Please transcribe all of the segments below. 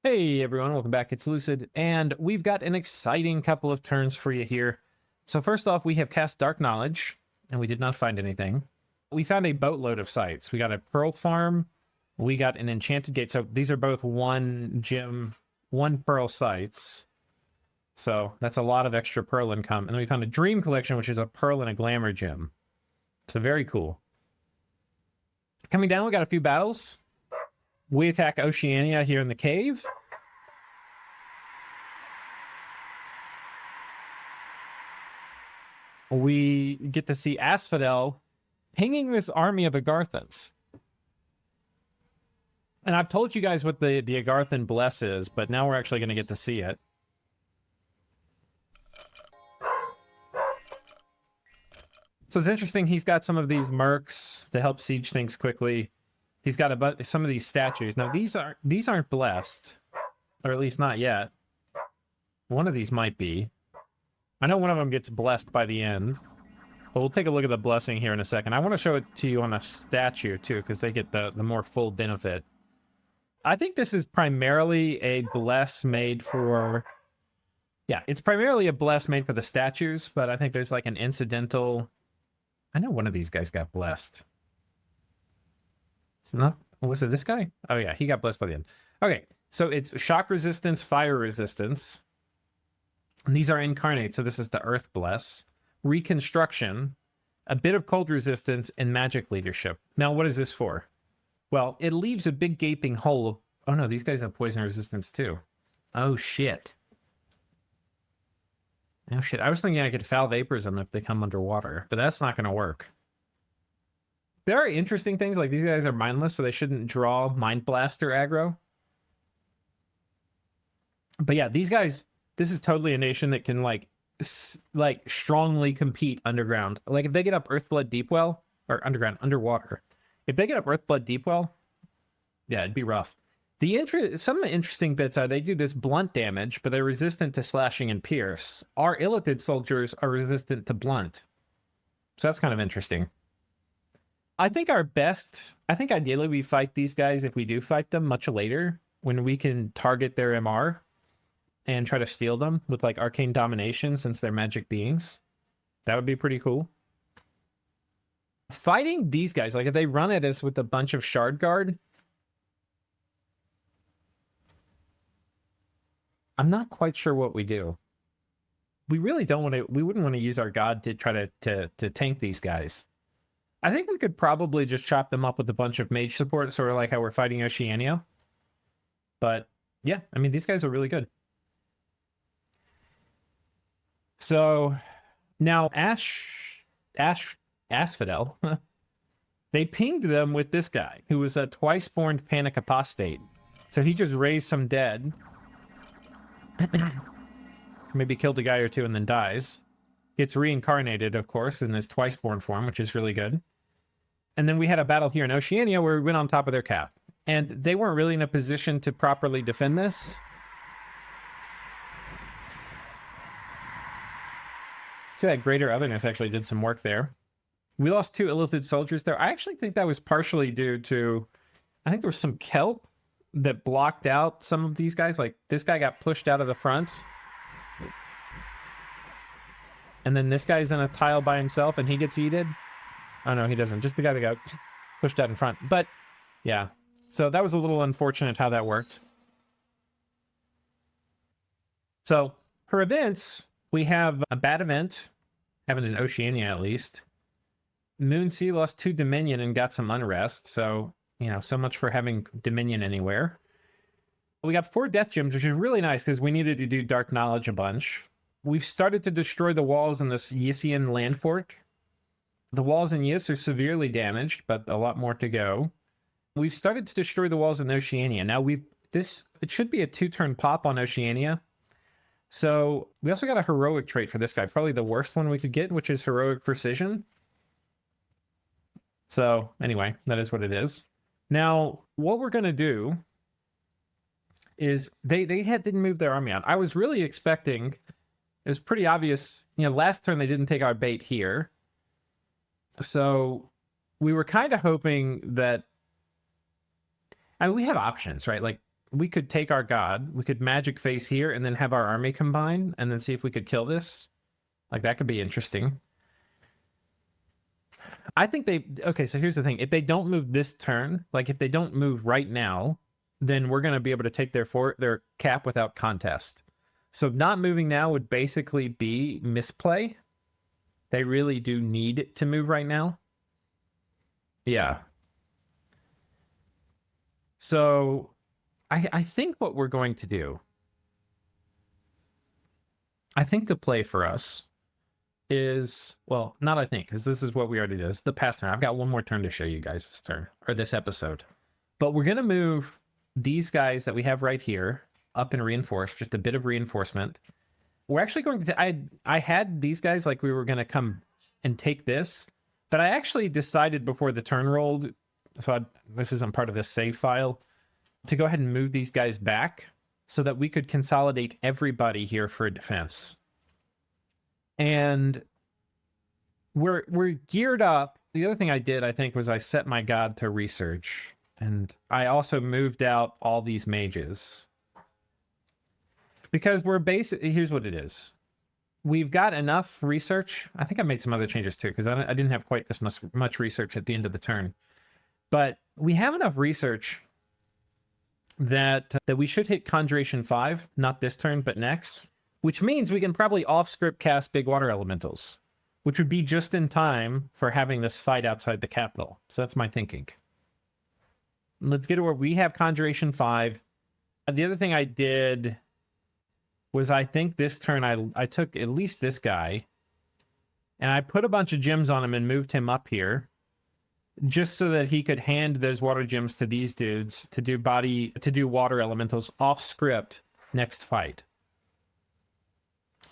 Hey everyone, welcome back. It's Lucid, and we've got an exciting couple of turns for you here. So first off, we have cast Dark Knowledge, and we did not find anything. We found a boatload of sites. We got a Pearl Farm, we got an Enchanted Gate. So these are both one gem, one Pearl sites. So that's a lot of extra Pearl income. And then we found a Dream Collection, which is a Pearl and a Glamour gem. So very cool. Coming down, we got a few battles. We attack Oceania here in the cave. We get to see Asphodel pinging this army of Agarthans. And I've told you guys what the Agarthan Bless is, but now we're actually going to get to see it. So it's interesting, he's got some of these mercs to help siege things quickly. He's got some of these statues. Now, these aren't blessed, or at least not yet. One of these might be. I know one of them gets blessed by the end. But we'll take a look at the blessing here in a second. I want to show it to you on a statue, too, because they get the more full benefit. I think this is primarily a bless made for... Yeah, it's primarily a bless made for the statues, but I think there's like an incidental... I know one of these guys got blessed. It's not... Was it this guy? Oh, yeah, he got blessed by the end. Okay, so it's shock resistance, fire resistance. And these are incarnate, so this is the Earth Bless. Reconstruction, a bit of cold resistance, and magic leadership. Now, what is this for? Well, it leaves a big gaping hole. Oh, no, these guys have poison resistance, too. Oh, shit. Oh, shit. I was thinking I could foul vapors them if they come underwater, but that's not going to work. There are interesting things, like these guys are mindless, so they shouldn't draw Mind Blaster aggro. But yeah, these guys... This is totally a nation that can, like strongly compete underground. Like, if they get up Earthblood Deepwell, or underwater. If they get up Earthblood Deepwell, yeah, it'd be rough. Some interesting bits are they do this blunt damage, but they're resistant to slashing and pierce. Our Illithid soldiers are resistant to blunt. So that's kind of interesting. I think ideally we fight these guys, if we do fight them, much later, when we can target their MR. And try to steal them with, like, arcane domination, since they're magic beings. That would be pretty cool. Fighting these guys, like, if they run at us with a bunch of shard guard, I'm not quite sure what we do. We really don't want to... We wouldn't want to use our god to try to tank these guys. I think we could probably just chop them up with a bunch of mage support, sort of like how we're fighting Oceania. But, yeah, I mean, these guys are really good. So now Asphodel, they pinged them with this guy who was a twice-born panic apostate. So he just raised some dead. Maybe killed a guy or two and then dies. Gets reincarnated, of course, in his twice-born form, which is really good. And then we had a battle here in Oceania where we went on top of their cap. And they weren't really in a position to properly defend this. See, that Greater Otherness actually did some work there. We lost 2 Illithid soldiers there. I actually think that was partially due to... I think there was some kelp that blocked out some of these guys. Like, this guy got pushed out of the front. And then this guy's in a tile by himself, and he gets eaten. Oh, no, he doesn't. Just the guy that got pushed out in front. But, yeah. So that was a little unfortunate how that worked. So, for events... We have a bad event, having in Oceania at least. Moonsea lost 2 Dominion and got some unrest, so, you know, so much for having Dominion anywhere. We got 4 Death Gems, which is really nice because we needed to do Dark Knowledge a bunch. We've started to destroy the walls in this Yissian land fort. The walls in Yiss are severely damaged, but a lot more to go. We've started to destroy the walls in Oceania. Now, it should be a 2-turn pop on Oceania. So, we also got a heroic trait for this guy. Probably the worst one we could get, which is heroic precision. So, anyway, that is what it is. Now, what we're going to do is they didn't move their army out. I was really expecting... It was pretty obvious. You know, last turn they didn't take our bait here. So, we were kind of hoping that... I mean, we have options, right? Like, we could take our god, we could magic face here, and then have our army combine, and then see if we could kill this. Like, that could be interesting. I think they... Okay, so here's the thing. If they don't move this turn, like, if they don't move right now, then we're going to be able to take their cap without contest. So not moving now would basically be misplay. They really do need to move right now. Yeah. So I think what we're going to do, I think the play for us is, well, not I think, because this is what we already did. It's the past turn. I've got one more turn to show you guys this turn, or this episode. But we're going to move these guys that we have right here up and reinforce, just a bit of reinforcement. We're actually going to... I had these guys like we were going to come and take this, but I actually decided before the turn rolled, so this isn't part of this save file, to go ahead and move these guys back so that we could consolidate everybody here for defense. And we're geared up. The other thing I did, I think, was I set my god to research. And I also moved out all these mages. Because we're basically... Here's what it is. We've got enough research. I think I made some other changes too, because I didn't have quite this much research at the end of the turn. But we have enough research that we should hit Conjuration 5, not this turn, but next. Which means we can probably off-script cast big water elementals, which would be just in time for having this fight outside the capital. So that's my thinking. Let's get to where we have Conjuration 5. The other thing I did was, I think this turn I took at least this guy, and I put a bunch of gems on him and moved him up here, just so that he could hand those water gems to these dudes to do water elementals off script next fight.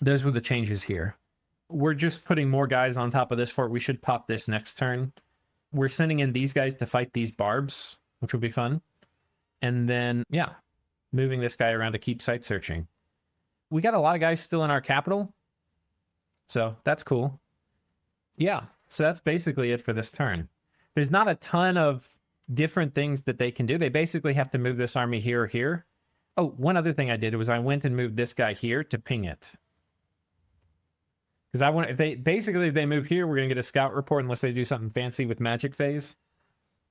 Those were the changes here. We're just putting more guys on top of this fort. We should pop this next turn. We're sending in these guys to fight these barbs, which will be fun. And then, yeah, moving this guy around to keep site searching. We got a lot of guys still in our capital, so that's cool. Yeah, so that's basically it for this turn. There's not a ton of different things that they can do. They basically have to move this army here or here. Oh, one other thing I did was I went and moved this guy here to ping it. Because I want... if they move here, we're going to get a scout report unless they do something fancy with magic phase.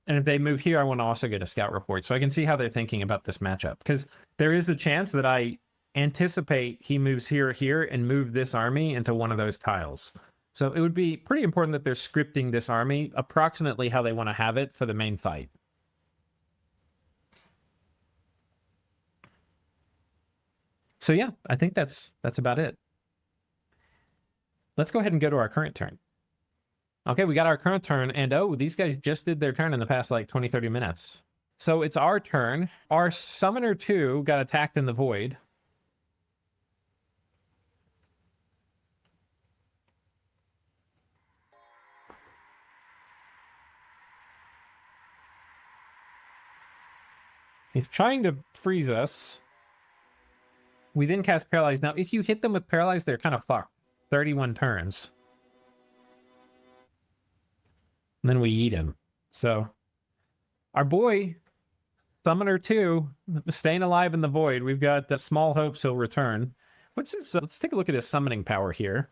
And if they move here, I want to also get a scout report. So I can see how they're thinking about this matchup. Because there is a chance that I anticipate he moves here or here and move this army into one of those tiles. So it would be pretty important that they're scripting this army approximately how they want to have it for the main fight. So yeah, I think that's about it. Let's go ahead and go to our current turn. Okay, we got our current turn, and oh, these guys just did their turn in the past like 20-30 minutes. So it's our turn. Our Summoner 2 got attacked in the void. He's trying to freeze us. We then cast Paralyze. Now, if you hit them with Paralyze, they're kind of fucked. 31 turns. And then we eat him. So, our boy, Summoner 2, staying alive in the void. We've got small hopes he'll return. What's his... let's take a look at his summoning power here.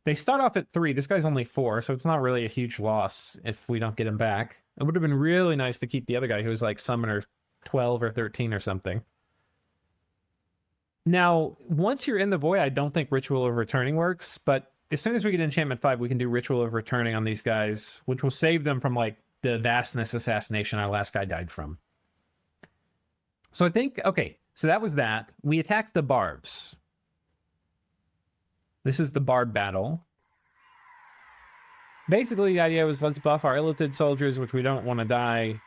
They start off at 3. This guy's only 4, so it's not really a huge loss if we don't get him back. It would have been really nice to keep the other guy who was like Summoner 12 or 13 or something. Now, once you're in the void, I don't think Ritual of Returning works, but as soon as we get Enchantment 5, we can do Ritual of Returning on these guys, which will save them from like the Vastness assassination our last guy died from. So I think, okay, so that was that. We attacked the barbs. This is the barb battle. Basically, the idea was let's buff our Illithid soldiers, which we don't want to die.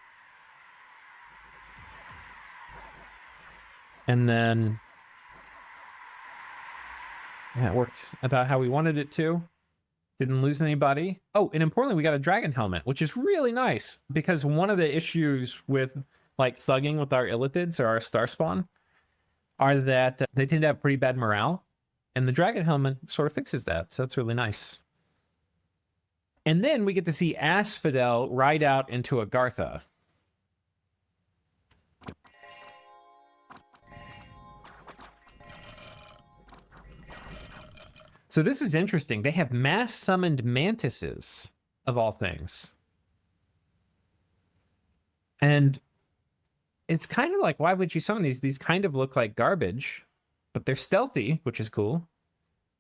And then... yeah, it worked about how we wanted it to. Didn't lose anybody. Oh, and importantly, we got a dragon helmet, which is really nice. Because one of the issues with, like, thugging with our Illithids or our star spawn are that they tend to have pretty bad morale. And the dragon helmet sort of fixes that, so that's really nice. And then we get to see Asphodel ride out into Agartha. So this is interesting. They have mass summoned mantises, of all things. And it's kind of like, why would you summon these? These kind of look like garbage, but they're stealthy, which is cool.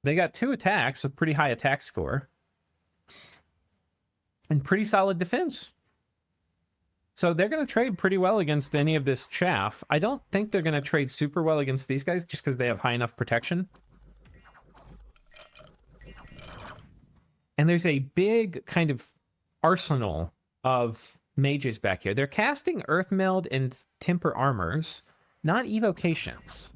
They got 2 attacks with pretty high attack score. And pretty solid defense. So they're going to trade pretty well against any of this chaff. I don't think they're going to trade super well against these guys just because they have high enough protection. And there's a big kind of arsenal of mages back here. They're casting Earth Meld and Temper Armors, not evocations.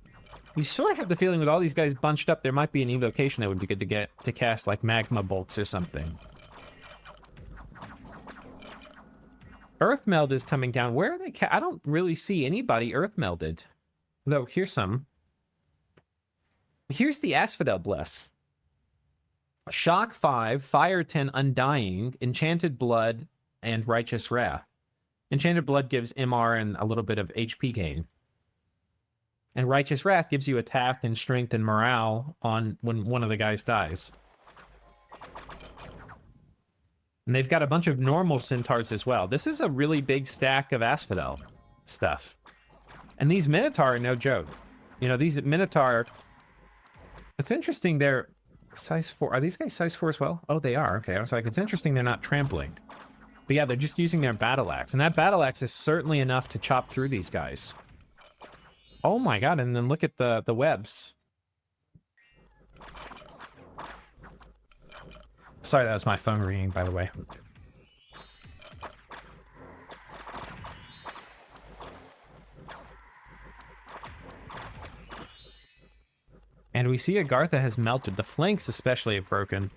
You sort of have the feeling with all these guys bunched up, there might be an evocation that would be good to get to cast, like Magma Bolts or something. Earth Meld is coming down. Where are they? I don't really see anybody Earth Melded. Though, here's some. Here's the Asphodel Bless. Shock 5, Fire 10, Undying, Enchanted Blood, and Righteous Wrath. Enchanted Blood gives MR and a little bit of HP gain. And Righteous Wrath gives you attack and strength and morale on when one of the guys dies. And they've got a bunch of normal centaurs as well. This is a really big stack of Asphodel stuff. And these Minotaur are no joke. You know, these Minotaur... It's interesting they're size 4. Are these guys size 4 as well? Oh, they are. Okay, I was like, it's interesting they're not trampling. But yeah, they're just using their battle axe. And that battle axe is certainly enough to chop through these guys. Oh my god, and then look at the webs. Sorry, that was my phone ringing, by the way. And we see Agartha has melted. The flanks especially have broken.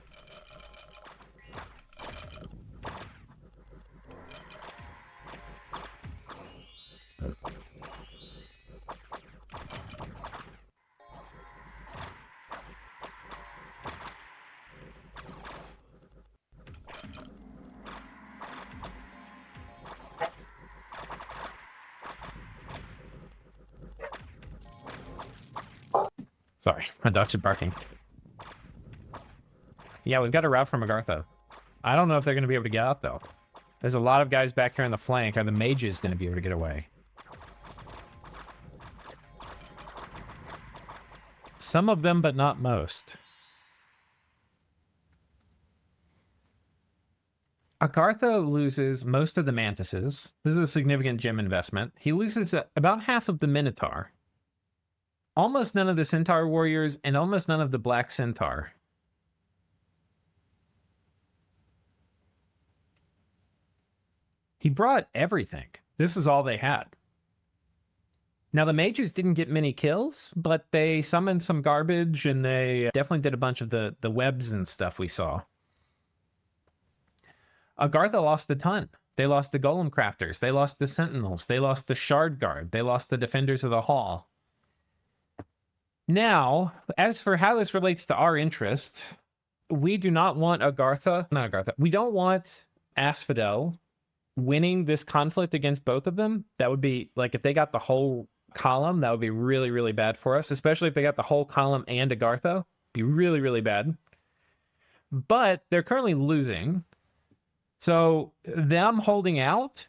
Sorry, my dogs are barking. Yeah, we've got a route from Agartha. I don't know if they're going to be able to get out, though. There's a lot of guys back here on the flank. Are the mages going to be able to get away? Some of them, but not most. Agartha loses most of the mantises. This is a significant gem investment. He loses about half of the Minotaur. Almost none of the Centaur warriors, and almost none of the Black Centaur. He brought everything. This is all they had. Now, the mages didn't get many kills, but they summoned some garbage, and they definitely did a bunch of the webs and stuff we saw. Agartha lost a ton. They lost the Golem Crafters. They lost the Sentinels. They lost the Shard Guard. They lost the Defenders of the Hall. Now, as for how this relates to our interest, we do not want we don't want Asphodel winning this conflict against both of them. That would be, like, if they got the whole column, that would be really, really bad for us, especially if they got the whole column and Agartha. Be really, really bad. But they're currently losing. So them holding out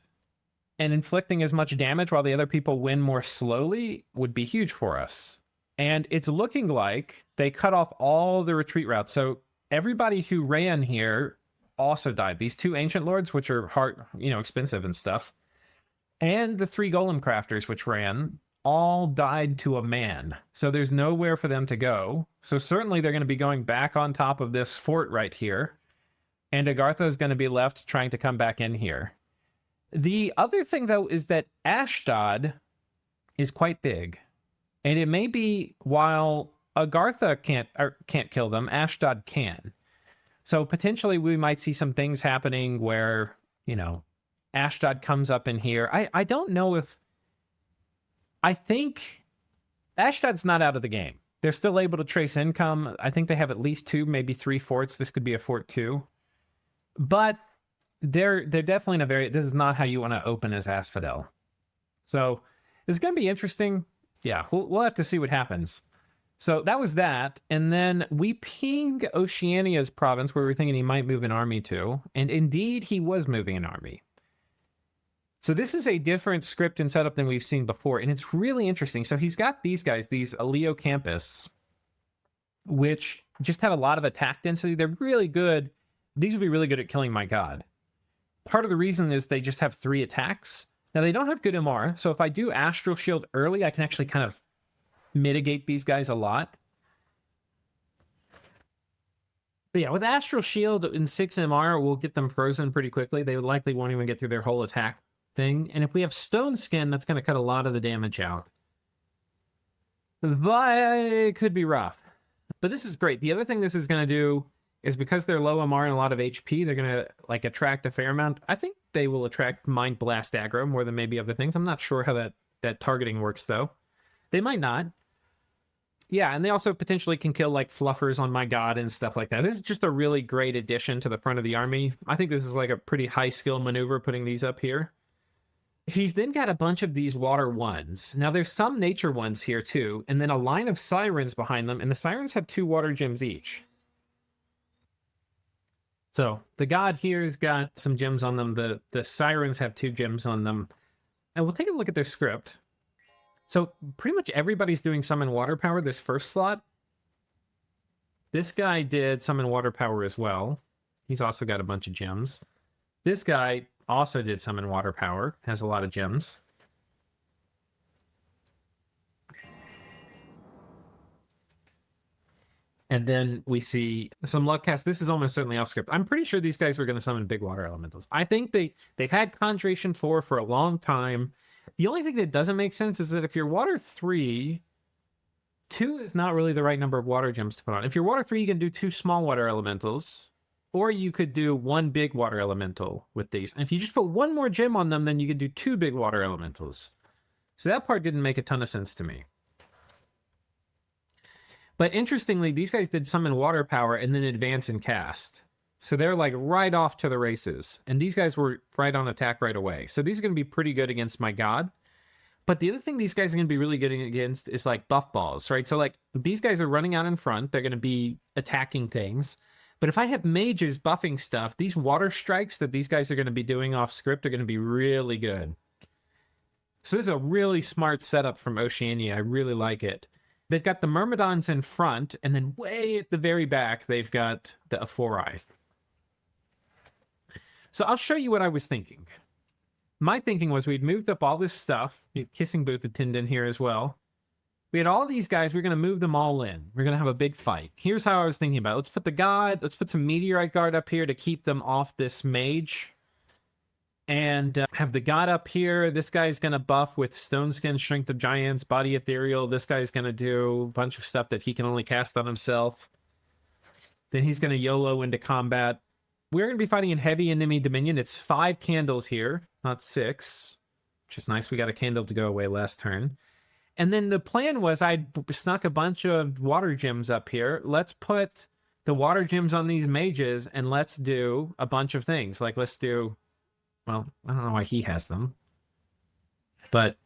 and inflicting as much damage while the other people win more slowly would be huge for us. And it's looking like they cut off all the retreat routes. So everybody who ran here also died. These 2 Ancient Lords, which are hard, expensive and stuff, and the 3 Golem Crafters, which ran, all died to a man. So there's nowhere for them to go. So certainly they're going to be going back on top of this fort right here. And Agartha is going to be left trying to come back in here. The other thing, though, is that Ashdod is quite big. And it may be, while Agartha can't kill them, Ashdod can. So potentially we might see some things happening where, Ashdod comes up in here. I don't know if... I think Ashdod's not out of the game. They're still able to trace income. I think they have at least 2, maybe 3 forts. This could be a fort too. But they're definitely in a very... This is not how you want to open as Asphodel. So it's going to be interesting. Yeah, we'll have to see what happens. So that was that. And then we ping Oceania's province where we were thinking he might move an army to. And indeed, he was moving an army. So this is a different script and setup than we've seen before. And it's really interesting. So he's got these guys, these Leo Campus, which just have a lot of attack density. They're really good. These would be really good at killing my god. Part of the reason is they just have 3 attacks. Now, they don't have good MR. So if I do Astral Shield early, I can actually kind of mitigate these guys a lot. But yeah, with Astral Shield and 6 MR, we'll get them frozen pretty quickly. They likely won't even get through their whole attack thing. And if we have Stone Skin, that's going to cut a lot of the damage out. But it could be rough. But this is great. The other thing this is going to do is because they're low MR and a lot of HP, they're going to like attract a fair amount. I think they will attract Mind Blast aggro more than maybe other things. I'm not sure how that targeting works, though. They might not. Yeah, and they also potentially can kill like fluffers on my god and stuff like that. This is just a really great addition to the front of the army. I think this is like a pretty high skill maneuver putting these up here. He's then got a bunch of these water ones. Now there's some nature ones here too, and then a line of sirens behind them, and the sirens have 2 water gems each. So the god here's got some gems on them. The sirens have 2 gems on them. And we'll take a look at their script. So pretty much everybody's doing summon water power this first slot. This guy did summon water power as well. He's also got a bunch of gems. This guy also did summon water power, has a lot of gems. And then we see some luck cast. This is almost certainly off script. I'm pretty sure these guys were going to summon big water elementals. I think they've had Conjuration 4 for a long time. The only thing that doesn't make sense is that if you're water 3, 2 is not really the right number of water gems to put on. If you're water 3, you can do 2 small water elementals, or you could do 1 big water elemental with these. And if you just put 1 more gem on them, then you could do 2 big water elementals. So that part didn't make a ton of sense to me. But interestingly, these guys did summon water power and then advance and cast. So they're like right off to the races. And these guys were right on attack right away. So these are going to be pretty good against my god. But the other thing these guys are going to be really good against is like buff balls, right? So like these guys are running out in front. They're going to be attacking things. But if I have mages buffing stuff, these water strikes that these guys are going to be doing off script are going to be really good. So this is a really smart setup from Oceania. I really like it. They've got the Myrmidons in front, and then way at the very back, they've got the Aphori. So I'll show you what I was thinking. My thinking was we'd moved up all this stuff. Kissing Booth attended in here as well. We had all these guys. We're going to move them all in. We're going to have a big fight. Here's how I was thinking about it. Let's put the god. Let's put some Meteorite Guard up here to keep them off this mage. And have the god up here. This guy's going to buff with Stone Skin, Strength of Giants, Body Ethereal. This guy's going to do a bunch of stuff that he can only cast on himself. Then he's going to YOLO into combat. We're going to be fighting in heavy enemy dominion. It's 5 candles here, not 6. Which is nice. We got a candle to go away last turn. And then the plan was I snuck a bunch of water gems up here. Let's put the water gems on these mages and let's do a bunch of things. Like let's do... Well, I don't know why he has them. But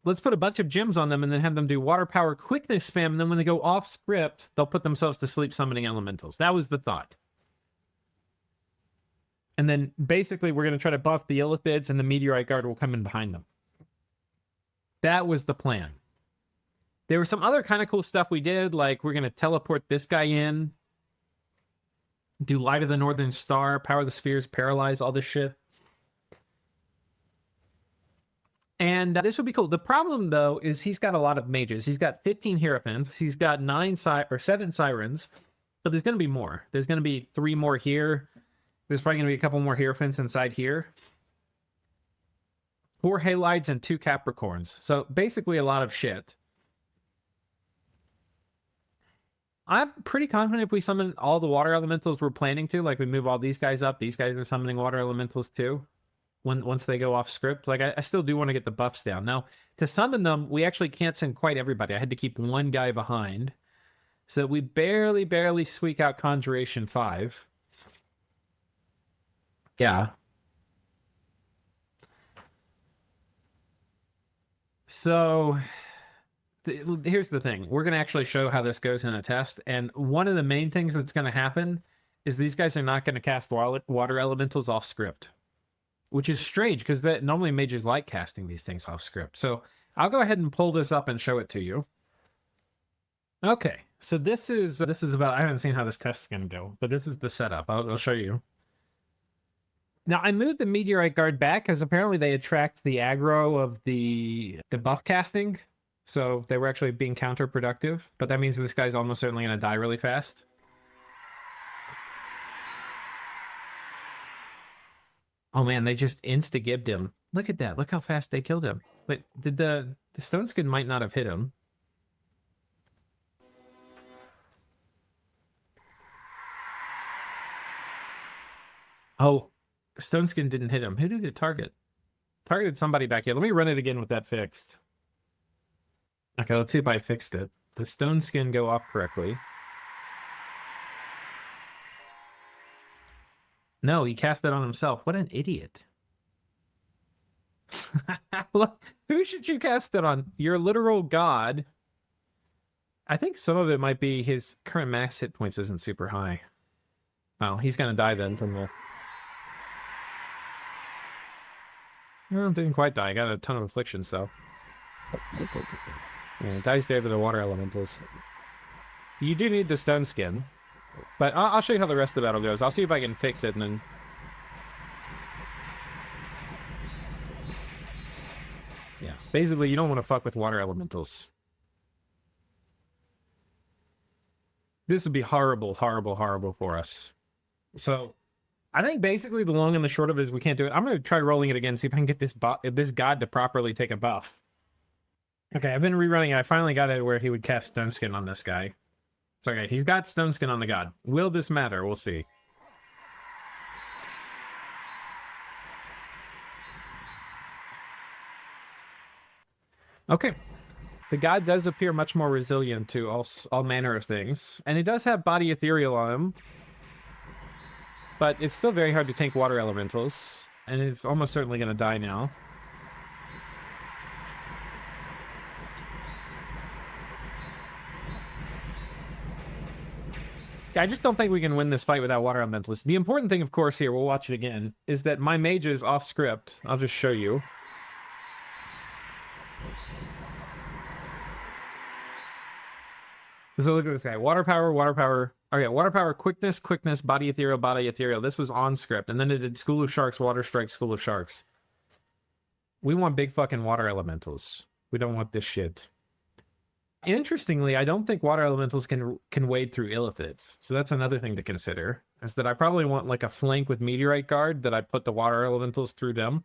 let's put a bunch of gems on them and then have them do water power quickness spam. And then when they go off script, they'll put themselves to sleep summoning elementals. That was the thought. And then basically we're going to try to buff the Illithids and the Meteorite Guard will come in behind them. That was the plan. There was some other kind of cool stuff we did. Like we're going to teleport this guy in. Do Light of the Northern Star, Power the Spheres, Paralyze, all this shit. And this would be cool. The problem, though, is he's got a lot of mages. He's got 15 Hierophants. He's got 7 Sirens. But there's going to be more. There's going to be 3 more here. There's probably going to be a couple more Hierophants inside here. 4 Halides and 2 Capricorns. So basically a lot of shit. I'm pretty confident if we summon all the water elementals we're planning to, like we move all these guys up, these guys are summoning water elementals too, once they go off script. Like, I still do want to get the buffs down. Now, to summon them, we actually can't send quite everybody. I had to keep 1 guy behind. So we barely squeak out Conjuration 5. Yeah. So here's the thing. We're going to actually show how this goes in a test. And one of the main things that's going to happen is these guys are not going to cast water elementals off script, which is strange because normally mages like casting these things off script. So I'll go ahead and pull this up and show it to you. Okay, so this is about, I haven't seen how this test is going to go, but this is the setup. I'll show you. Now, I moved the Meteorite Guard back because apparently they attract the aggro of the buff casting. So they were actually being counterproductive. But that means this guy's almost certainly going to die really fast. Oh man, they just insta-gibbed him. Look at that. Look how fast they killed him. But the Stone Skin might not have hit him. Oh, Stone Skin didn't hit him. Who did it target? Targeted somebody back here. Let me run it again with that fixed. Okay, let's see if I fixed it. The Stone Skin go off correctly. No, he cast it on himself. What an idiot. Who should you cast it on? Your literal god. I think some of it might be his current max hit points isn't super high. Well, he's gonna die then from the... Well, didn't quite die. I got a ton of afflictions, though. Yeah, dies there to the water elementals. You do need the Stone Skin. But I'll show you how the rest of the battle goes. I'll see if I can fix it and then... Yeah, basically you don't want to fuck with water elementals. This would be horrible, horrible, horrible for us. So, I think basically the long and the short of it is we can't do it. I'm going to try rolling it again, see if I can get this god to properly take a buff. Okay, I've been rerunning it. I finally got it where he would cast Stone Skin on this guy. So, okay, he's got Stone Skin on the god. Will this matter? We'll see. Okay. The god does appear much more resilient to all manner of things. And it does have body ethereal on him. But it's still very hard to tank water elementals. And it's almost certainly going to die now. I just don't think we can win this fight without water elementals. The important thing, of course, here, we'll watch it again, is that my mage is off script. I'll just show you. So look at this guy. Water power, water power. Oh yeah, water power, quickness, quickness, body ethereal, body ethereal. This was on script. And then it did School of Sharks, Water Strike, School of Sharks. We want big fucking water elementals. We don't want this shit. Interestingly, I don't think water elementals can wade through illithids. So that's another thing to consider. Is that I probably want like a flank with Meteorite Guard that I put the water elementals through them.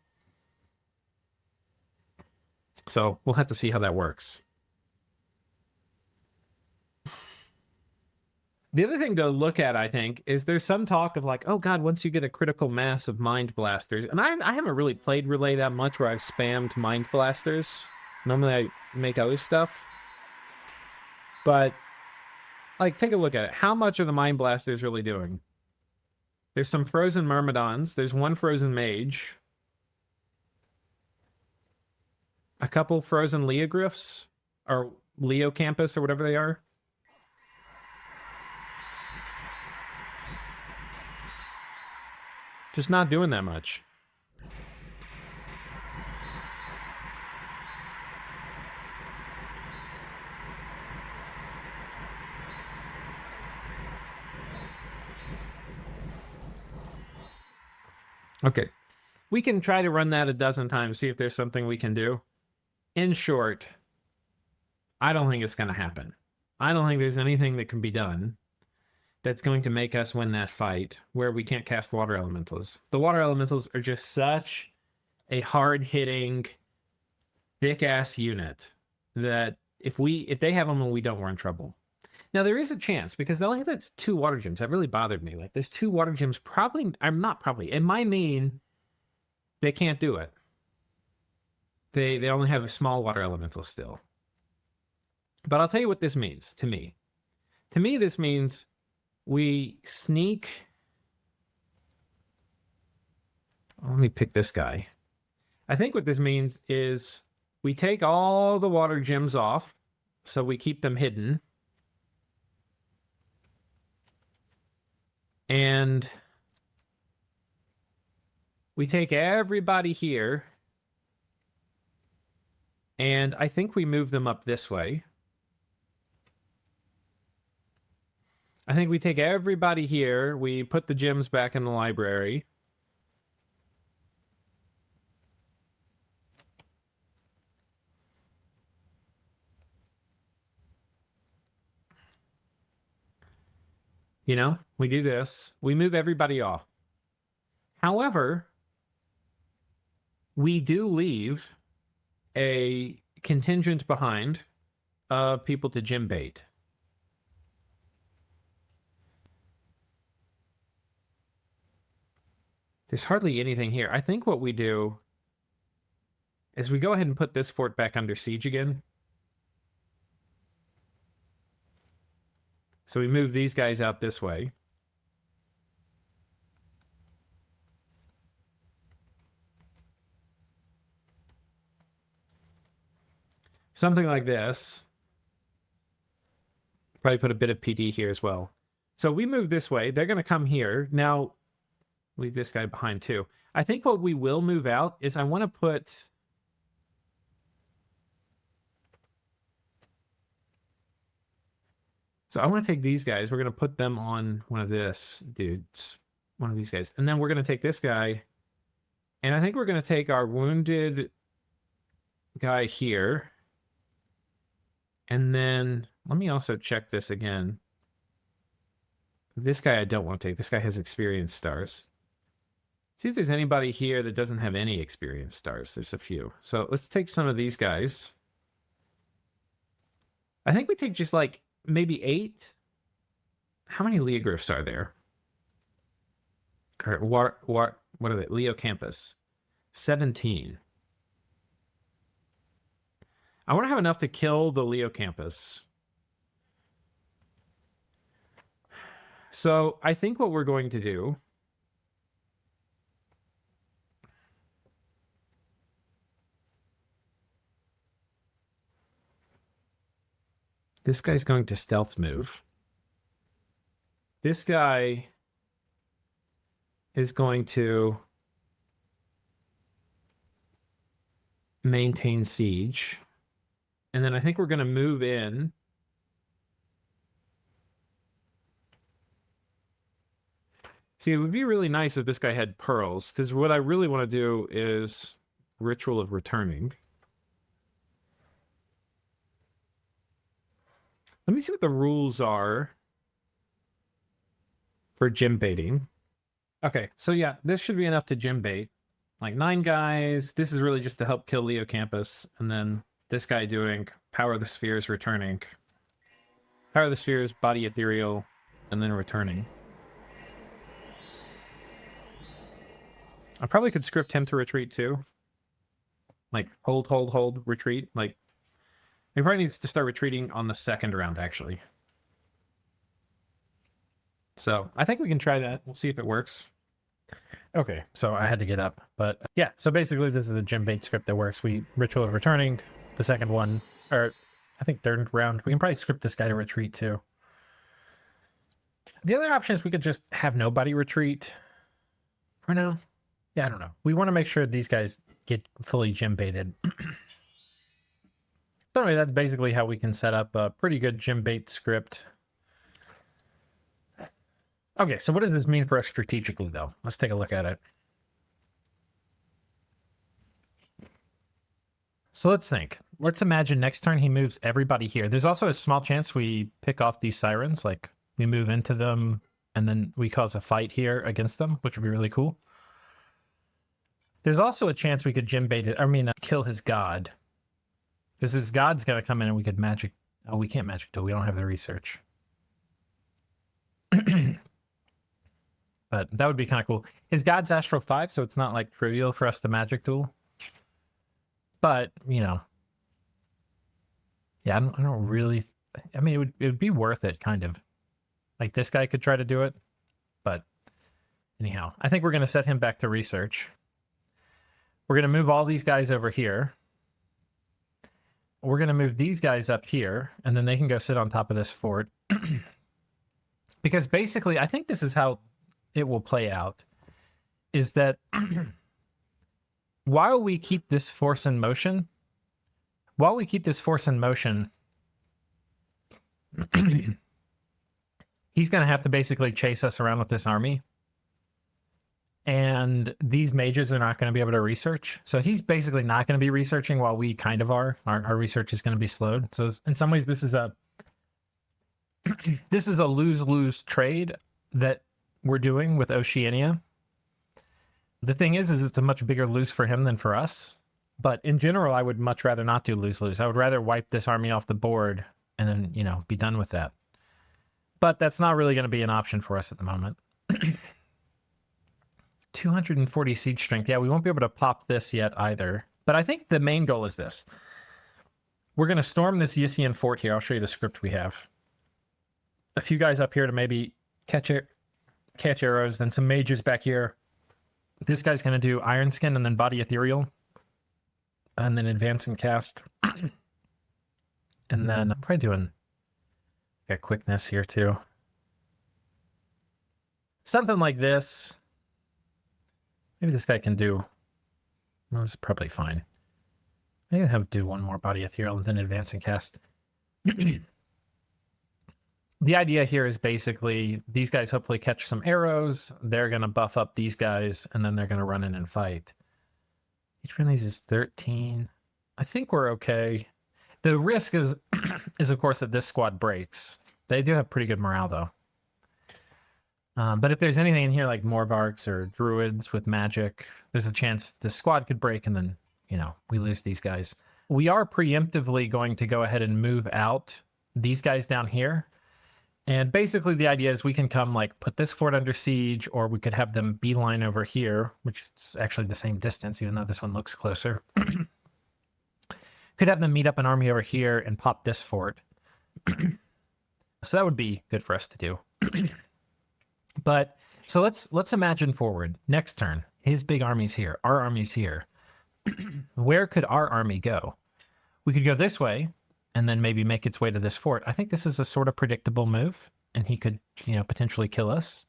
So we'll have to see how that works. The other thing to look at, I think, is there's some talk of like, oh god, once you get a critical mass of Mind Blasters, and I haven't really played Rlyeh that much where I've spammed Mind Blasters. Normally I make other stuff. But, like, take a look at it. How much are the Mind Blasters really doing? There's some Frozen Myrmidons. There's one Frozen Mage. A couple Frozen Leogryphs. Or Leocampus, or whatever they are. Just not doing that much. Okay. We can try to run that a dozen times, see if there's something we can do. In short, I don't think it's going to happen. I don't think there's anything that can be done that's going to make us win that fight where we can't cast water elementals. The water elementals are just such a hard-hitting, thick-ass unit that if they have them and we don't, we're in trouble. Now, there is a chance, because they only have those 2 water gems. That really bothered me. Like, there's 2 water gems it might mean they can't do it. They only have a small water elemental still. But I'll tell you what this means to me. To me, this means we sneak... Let me pick this guy. I think what this means is we take all the water gems off, so we keep them hidden. And we take everybody here, and I think we move them up this way. I think we take everybody here, we put the gems back in the library. You know, we do this. We move everybody off. However, we do leave a contingent behind of people to gym bait. There's hardly anything here. I think what we do is we go ahead and put this fort back under siege again. So we move these guys out this way. Something like this. Probably put a bit of PD here as well. So we move this way. They're going to come here. Now, leave this guy behind too. I think what we will move out is I want to put... So I want to take these guys. We're going to put them on one of this dudes. One of these guys. And then we're going to take this guy. And I think we're going to take our wounded guy here. And then let me also check this again. This guy I don't want to take. This guy has experience stars. See if there's anybody here that doesn't have any experience stars. There's a few. So let's take some of these guys. I think we take just like maybe 8. How many Leogryphs are there? Or what are they? Leo Campus. 17. I want to have enough to kill the Leo Campus. So I think what we're going to do... This guy's going to stealth move. This guy is going to maintain siege. And then I think we're going to move in. See, it would be really nice if this guy had pearls, because what I really want to do is Ritual of Returning. Let me see what the rules are for gym baiting. Okay, so yeah, this should be enough to gym bait. Like 9 guys. This is really just to help kill Leo Campus. And then this guy doing Power of the Spheres, returning. Power of the Spheres, Body Ethereal, and then returning. I probably could script him to retreat too. Like hold, retreat. Like, he probably needs to start retreating on the second round, actually. So I think we can try that. We'll see if it works. Okay, so I had to get up. But yeah, so basically this is the gym bait script that works. We Ritual of Returning, the second one, or I think third round. We can probably script this guy to retreat too. The other option is we could just have nobody retreat. For now. Yeah, I don't know. We want to make sure these guys get fully gym baited. So anyway, that's basically how we can set up a pretty good gym bait script. Okay, so what does this mean for us strategically, though? Let's take a look at it. So let's think. Let's imagine next turn he moves everybody here. There's also a small chance we pick off these sirens, like we move into them and then we cause a fight here against them, which would be really cool. There's also a chance we could gym bait it. I mean, kill his god. Because his god's got to come in and we could magic. Oh, we can't magic duel. We don't have the research. But that would be kind of cool. His god's Astro 5, so it's not like trivial for us to magic duel. But, you know. Yeah, I don't really... I mean, it would be worth it, kind of. Like, this guy could try to do it. But, anyhow. I think we're going to set him back to research. We're going to move all these guys over here. we're going to move these guys up here, and then they can go sit on top of this fort. Because basically, I think this is how it will play out, is that while we keep this force in motion, he's going to have to basically chase us around with this army. And these mages are not going to be able to research. So he's basically not going to be researching while we kind of are. Our research is going to be slowed. So in some ways, this is a lose-lose trade that we're doing with Oceania. The thing is it's a much bigger lose for him than for us. But in general, I would much rather not do lose-lose. I would rather wipe this army off the board and then, be done with that. But that's not really going to be an option for us at the moment. 240 siege strength. Yeah, we won't be able to pop this yet either. But I think the main goal is this. We're going to storm this Ysian fort here. I'll show you the script we have. A few guys up here to maybe catch arrows, then some mages back here. This guy's going to do Iron Skin and then Body Ethereal. And then Advance and Cast. And then I'm probably doing a Quickness here too. Something like this. Maybe this guy can do... Well, this is probably fine. Maybe I'll have do one more Body Ethereal and then Advance and Cast. The idea here is basically these guys hopefully catch some arrows. They're going to buff up these guys, and then they're going to run in and fight. Each one of these is 13. I think we're okay. The risk is, of course, that this squad breaks. They do have pretty good morale, though. But if there's anything in here like Morbarks or Druids with magic, there's a chance the squad could break and then, we lose these guys. We are preemptively going to go ahead and move out these guys down here. And basically the idea is we can come put this fort under siege, or we could have them beeline over here, which is actually the same distance, even though this one looks closer. Could have them meet up an army over here and pop this fort. So that would be good for us to do. But so let's imagine forward. Next turn, his big army's here. Our army's here. Where could our army go? We could go this way and then maybe make its way to this fort. I think this is a sort of predictable move, and he could, potentially kill us.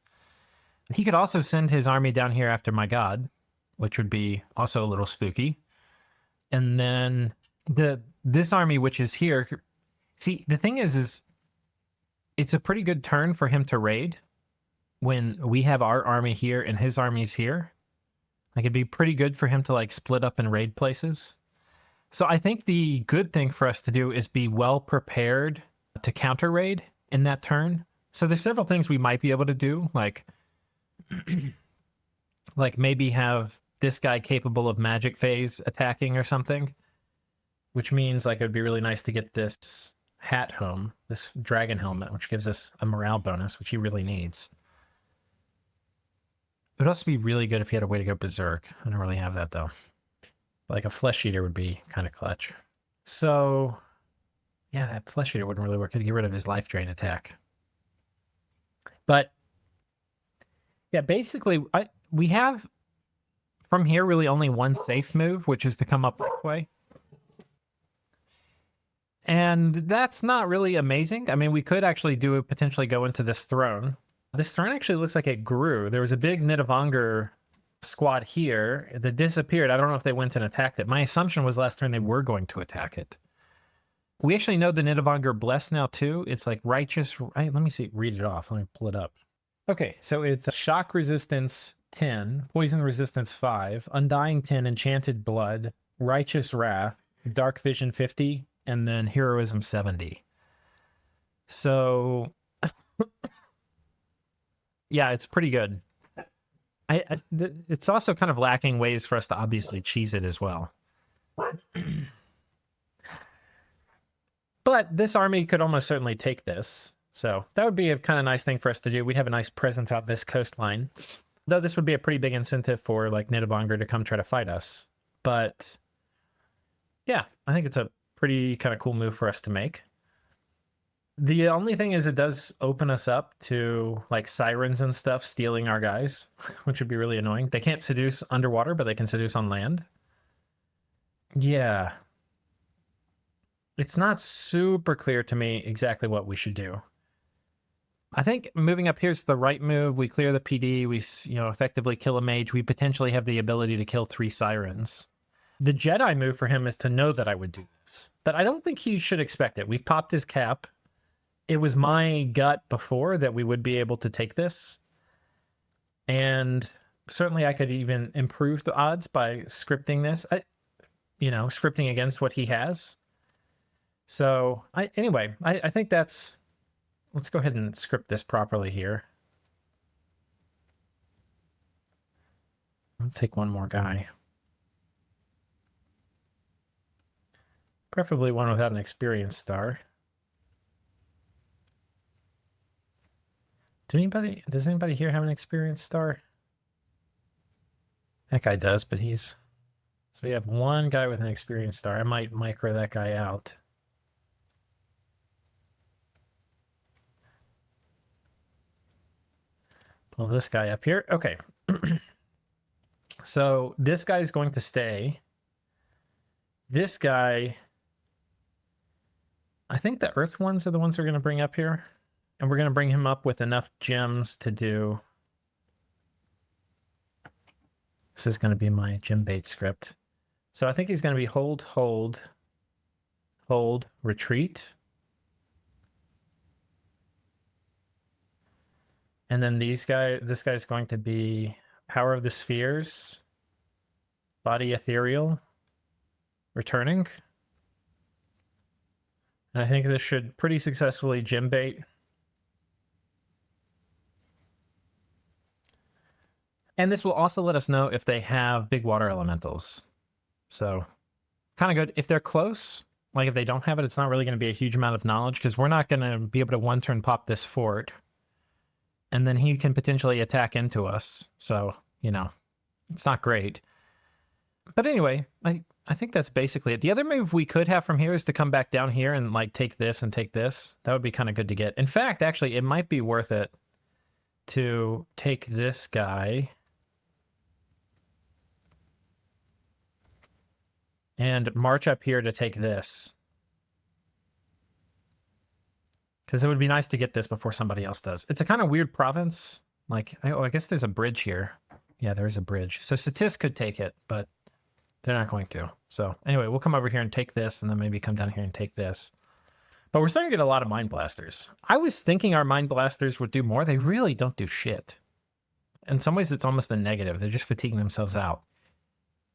He could also send his army down here after my god, which would be also a little spooky. And then this army, which is here. See, the thing is it's a pretty good turn for him to raid when we have our army here and his army's here. It'd be pretty good for him to split up and raid places. So I think the good thing for us to do is be well prepared to counter raid in that turn. So there's several things we might be able to do, like maybe have this guy capable of magic phase attacking or something, which means it would be really nice to get this hat home, this dragon helmet, which gives us a morale bonus, which he really needs. It would also be really good if he had a way to go berserk. I don't really have that, though. A flesh eater would be kind of clutch. So, yeah, that flesh eater wouldn't really work. It'd get rid of his life drain attack. But, yeah, basically, we have, from here, really only one safe move, which is to come up that way. And that's not really amazing. I mean, we could actually potentially go into this throne. This throne actually looks like it grew. There was a big Nidavangur squad here that disappeared. I don't know if they went and attacked it. My assumption was last turn they were going to attack it. We actually know the Nidavangur blessed now too. It's righteous. Let me see. Read it off. Let me pull it up. Okay, so it's shock resistance 10, poison resistance 5, undying 10, enchanted blood, righteous wrath, dark vision 50, and then heroism 70. So yeah, it's pretty good. It's also kind of lacking ways for us to obviously cheese it as well. But this army could almost certainly take this. So that would be a kind of nice thing for us to do. We'd have a nice presence out this coastline. Though this would be a pretty big incentive for Nidavangur to come try to fight us. But yeah, I think it's a pretty kind of cool move for us to make. The only thing is it does open us up to sirens and stuff stealing our guys, which would be really annoying. They can't seduce underwater, but they can seduce on land. Yeah. It's not super clear to me exactly what we should do. I think moving up here is the right move. We clear the PD. We, effectively kill a mage. We potentially have the ability to kill 3 sirens. The Jedi move for him is to know that I would do this, but I don't think he should expect it. We've popped his cap. It was my gut before that we would be able to take this. And certainly I could even improve the odds by scripting this, scripting against what he has. So I think that's, let's go ahead and script this properly here. Let's take one more guy. Preferably one without an experience star. Does anybody here have an experience star? That guy does, but so we have one guy with an experience star. I might micro that guy out. Pull this guy up here. Okay. So this guy is going to stay. This guy, I think the earth ones are the ones we're going to bring up here. And we're going to bring him up with enough gems to do. This is going to be my gem bait script. So I think he's going to be hold, retreat. And then this guy's going to be Power of the Spheres, Body Ethereal, returning. And I think this should pretty successfully gem bait. And this will also let us know if they have big water elementals. So kind of good. If they're close, like if they don't have it, it's not really going to be a huge amount of knowledge because we're not going to be able to one turn pop this fort. And then he can potentially attack into us. So, it's not great. But anyway, I think that's basically it. The other move we could have from here is to come back down here and take this and take this. That would be kind of good to get. In fact, actually, it might be worth it to take this guy and march up here to take this. Because it would be nice to get this before somebody else does. It's a kind of weird province. I guess there's a bridge here. Yeah, there is a bridge. So Satis could take it, but they're not going to. So anyway, we'll come over here and take this, and then maybe come down here and take this. But we're starting to get a lot of Mind Blasters. I was thinking our Mind Blasters would do more. They really don't do shit. In some ways, it's almost a negative. They're just fatiguing themselves out.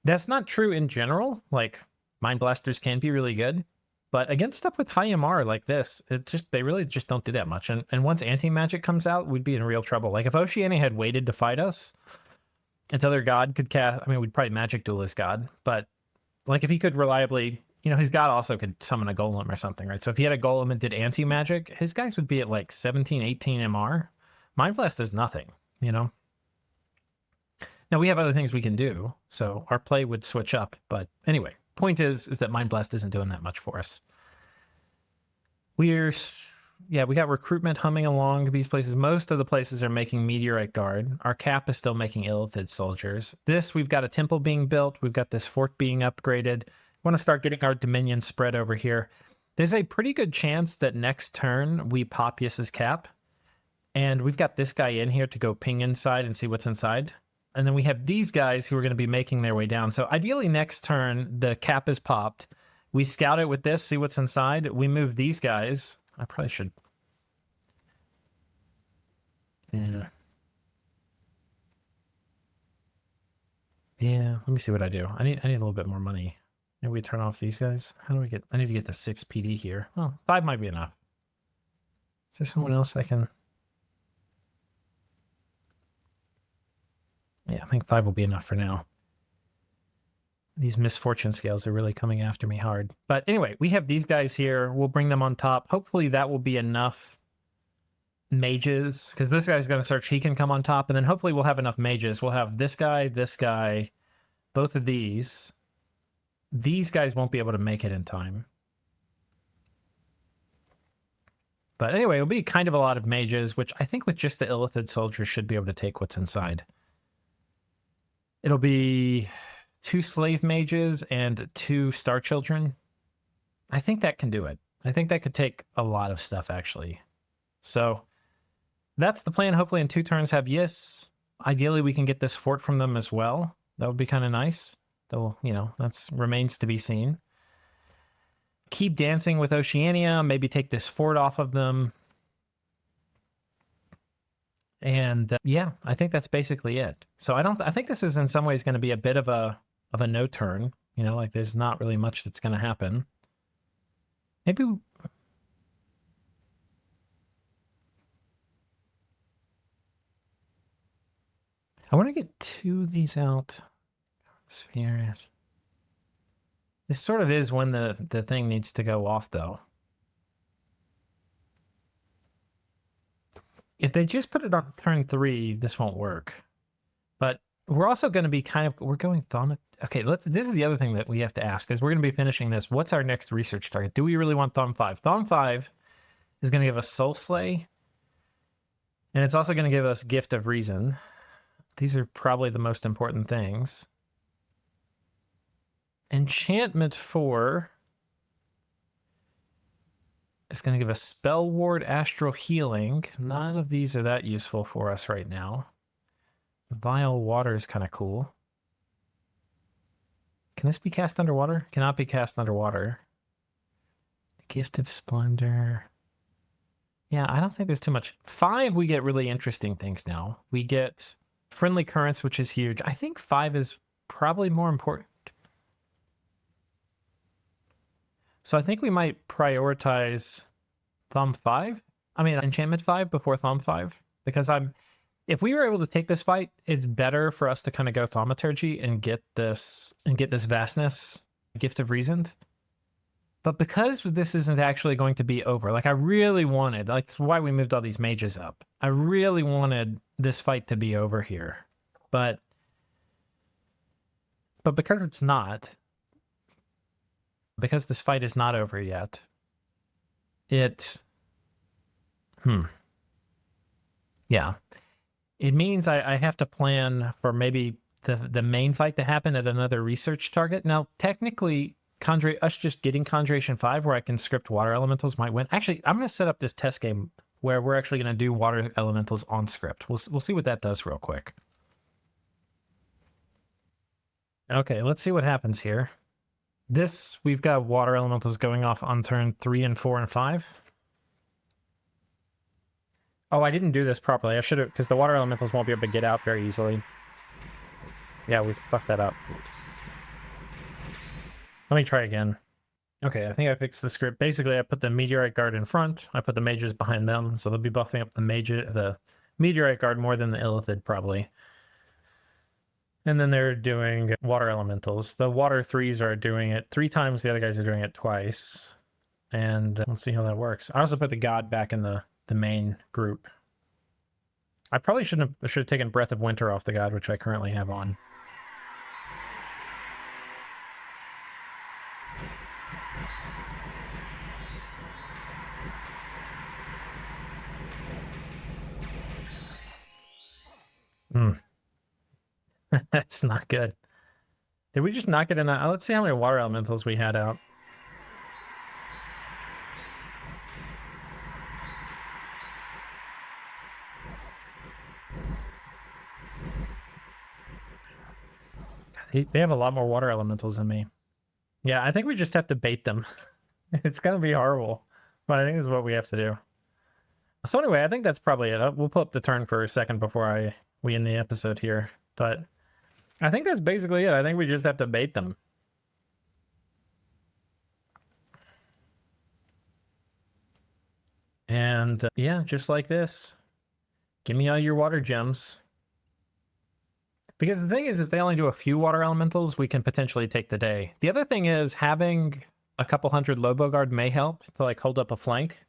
That's not true in general. Mind Blasters can be really good. But against stuff with high MR like this, they really just don't do that much. And once anti-magic comes out, we'd be in real trouble. If Oceania had waited to fight us until their god could cast, we'd probably magic duel his god. But if he could reliably, his god also could summon a golem or something, right? So if he had a golem and did anti-magic, his guys would be at 17, 18 MR. Mind Blast is nothing, Now we have other things we can do, so our play would switch up. But anyway. Point is that Mind Blast isn't doing that much for us. We got recruitment humming along these places. Most of the places are making Meteorite Guard. Our cap is still making Illithid soldiers. We've got a temple being built. We've got this fort being upgraded. We want to start getting our dominion spread over here. There's a pretty good chance that next turn we pop Yis's cap. And we've got this guy in here to go ping inside and see what's inside. And then we have these guys who are going to be making their way down. So ideally next turn, the cap is popped. We scout it with this, see what's inside. We move these guys. I probably should. Yeah, let me see what I do. I need a little bit more money. Maybe we turn off these guys. How do we get... I need to get the 6 PD here. Oh, 5 might be enough. Is there someone else I can... Yeah, I think 5 will be enough for now. These misfortune scales are really coming after me hard. But anyway, we have these guys here. We'll bring them on top. Hopefully that will be enough mages, because this guy's going to search. He can come on top, and then hopefully we'll have enough mages. We'll have this guy, both of these. These guys won't be able to make it in time. But anyway, it'll be kind of a lot of mages, which I think with just the Illithid soldiers should be able to take what's inside. It'll be 2 slave mages and 2 star children. I think that can do it. I think that could take a lot of stuff, actually. So that's the plan. Hopefully in 2 turns have Yis. Ideally, we can get this fort from them as well. That would be kind of nice. Though, you know, that's remains to be seen. Keep dancing with Oceania. Maybe take this fort off of them. And yeah, I think that's basically it. So I think this is in some ways going to be a bit of a no turn. You know, like there's not really much that's going to happen. Maybe I want to get 2 of these out. Spheres. This sort of is when the thing needs to go off, though. If they just put it on turn 3, this won't work. But we're also going to be we're going Thaumaturgy. Okay, this is the other thing that we have to ask, is we're going to be finishing this. What's our next research target? Do we really want Thom 5? Thom 5 is going to give us Soul Slay, and it's also going to give us Gift of Reason. These are probably the most important things. Enchantment 4 is going to give us Spell Ward, Astral Healing. None of these are that useful for us right now. Vile Water is kind of cool. Can this be cast underwater? Cannot be cast underwater. Gift of Splendor. Yeah, I don't think there's too much. 5, we get really interesting things now. We get Friendly Currents, which is huge. I think 5 is probably more important. So I think we might prioritize Enchantment 5 before Thom 5, because if we were able to take this fight, it's better for us to kind of go Thaumaturgy and get this Vastness, Gift of Reason. But because this isn't actually going to be over, like I really wanted, like that's why we moved all these mages up. I really wanted this fight to be over here. But because it's not, because this fight is not over yet, yeah. It means I have to plan for maybe the main fight to happen at another research target. Now, technically, us just getting Conjuration 5 where I can script water elementals might win. Actually, I'm going to set up this test game where we're actually going to do water elementals on script. We'll see what that does real quick. Okay, let's see what happens here. We've got water elementals going off on turn 3 and 4 and 5. Oh, I didn't do this properly. I should have, because the water elementals won't be able to get out very easily. Yeah, we fucked that up. Let me try again. Okay, I think I fixed the script. Basically, I put the Meteorite Guard in front. I put the mages behind them, so they'll be buffing up the Meteorite Guard more than the Illithid, probably. And then they're doing water elementals. The water 3s are doing it 3 times. The other guys are doing it twice. And we'll see how that works. I also put the God back in the main group. I probably should have taken Breath of Winter off the God, which I currently have on. That's not good. Did we just knock it in? Let's see how many water elementals we had out. They have a lot more water elementals than me. Yeah, I think we just have to bait them. It's going to be horrible, but I think this is what we have to do. So anyway, I think that's probably it. We'll pull up the turn for a second before we end the episode here. But I think that's basically it. I think we just have to bait them. And yeah, just like this. Give me all your water gems. Because the thing is, if they only do a few water elementals, we can potentially take the day. The other thing is, having a couple hundred Lobo Guard may help to like hold up a flank.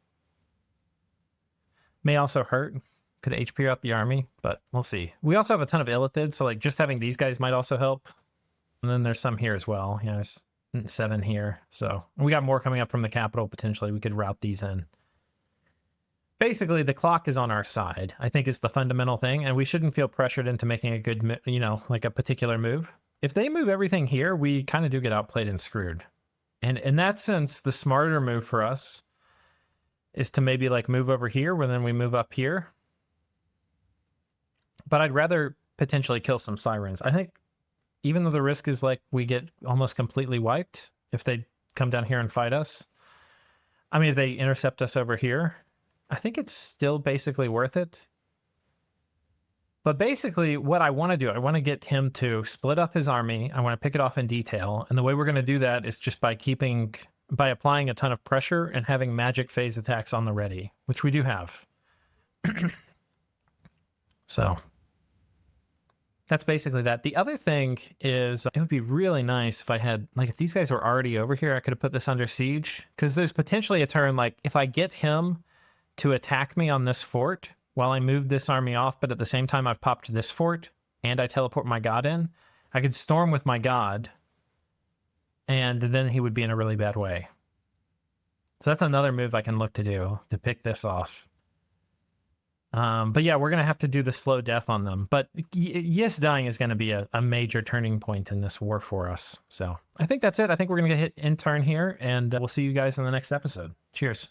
May also hurt. Could HP out the army, but we'll see. We also have a ton of Illithids, so like just having these guys might also help. And then there's some here as well. You know, there's 7 here. So we got more coming up from the capital potentially. We could route these in. Basically, the clock is on our side, I think is the fundamental thing, and we shouldn't feel pressured into making a good, like a particular move. If they move everything here, we kind of do get outplayed and screwed. And in that sense, the smarter move for us is to maybe like move over here where then we move up here. But I'd rather potentially kill some sirens. I think even though the risk is like we get almost completely wiped if they come down here and fight us. I mean, if they intercept us over here, I think it's still basically worth it. But basically what I want to do, I want to get him to split up his army. I want to pick it off in detail. And the way we're going to do that is just by applying a ton of pressure and having magic phase attacks on the ready, which we do have. So that's basically that. The other thing is it would be really nice if I had, like, if these guys were already over here, I could have put this under siege. Because there's potentially a turn, like, if I get him to attack me on this fort while I move this army off, but at the same time I've popped this fort and I teleport my god in, I could storm with my god, and then he would be in a really bad way. So that's another move I can look to do, to pick this off. But yeah, we're going to have to do the slow death on them. But yes, dying is going to be a major turning point in this war for us. So I think that's it. I think we're going to hit end turn here, and we'll see you guys in the next episode. Cheers.